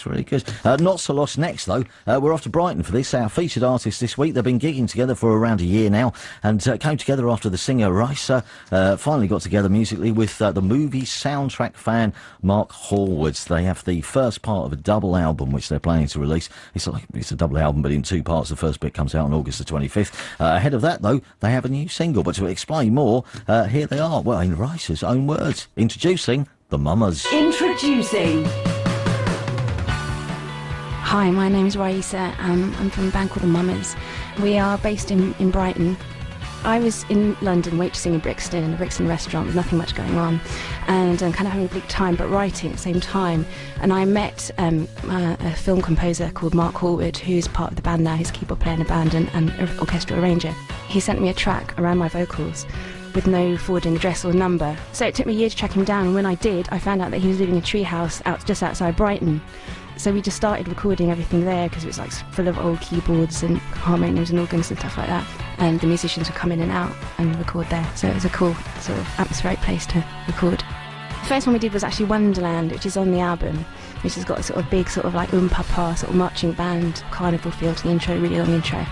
It's really good. Not so lost next, though. We're off to Brighton for this. Our featured artist this week. They've been gigging together for around a year now and came together after the singer Raissa finally got together musically with the movie soundtrack fan Mark Hallwards. They have the first part of a double album which they're planning to release. It's a double album but in two parts. The first bit comes out on August the 25th. Ahead of that, though, they have a new single. But to explain more, here they are. Well, in Raissa's own words, introducing the Mamas. Introducing. Hi, my name is Raissa. I'm from a band called the Mamas. We are based in Brighton. I was in London waitressing in Brixton, in a Brixton restaurant with nothing much going on, and kind of having a bleak time, but writing at the same time. And I met a film composer called Mark Hallwards, who's part of the band now. He's a keyboard player in a band and orchestral arranger. He sent me a track around my vocals with no forwarding address or number. So it took me a year to track him down, and when I did, I found out that he was living in a treehouse just outside Brighton. So we just started recording everything there because it was like full of old keyboards and harmoniums and organs and stuff like that. And the musicians would come in and out and record there. So it was a cool sort of atmospheric place to record. The first one we did was actually Wonderland, which is on the album, which has got a sort of big sort of like papa sort of marching band carnival feel to the intro, really long intro.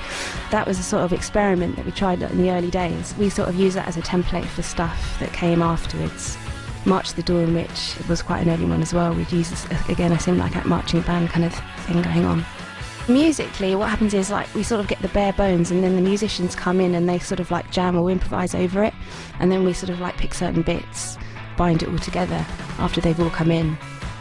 That was a sort of experiment that we tried in the early days. We sort of used that as a template for stuff that came afterwards. March to the Dawn, which was quite an early one as well. We'd use, again, a similar like marching band kind of thing going on. Musically, what happens is like we sort of get the bare bones and then the musicians come in and they sort of like jam or improvise over it, and then we sort of like pick certain bits, bind it all together after they've all come in.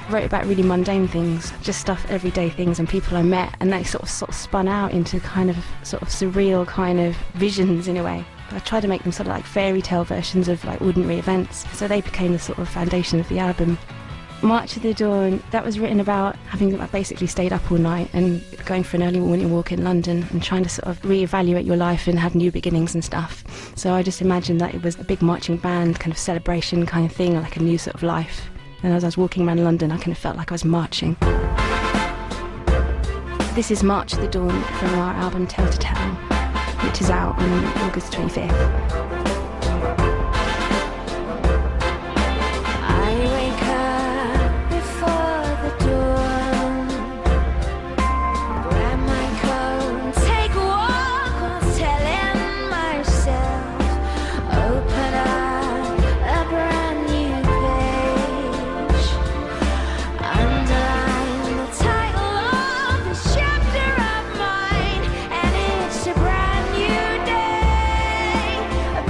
I wrote about really mundane things, just stuff, everyday things and people I met, and they sort of spun out into kind of sort of surreal kind of visions in a way. I tried to make them sort of like fairy tale versions of like ordinary events, so they became the sort of foundation of the album. March of the Dawn, that was written about having like basically stayed up all night and going for an early morning walk in London and trying to sort of reevaluate your life and have new beginnings and stuff. So I just imagined that it was a big marching band kind of celebration kind of thing, like a new sort of life. And as I was walking around London, I kind of felt like I was marching. This is March of the Dawn from our album Tell to Tell, which is out on August 25th. A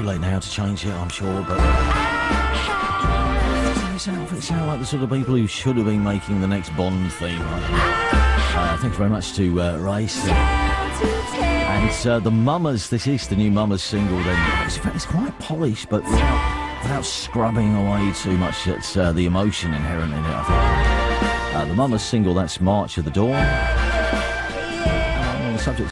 late now to change it, I'm sure, but these outfits sound like the sort of people who should have been making the next Bond theme. Right? Thanks very much to Raissa. And the Mummers, this is the new Mummers single then. It's quite polished, but without scrubbing away too much at the emotion inherent in it, I think. The Mummers single, that's March of the Dawn. On the subject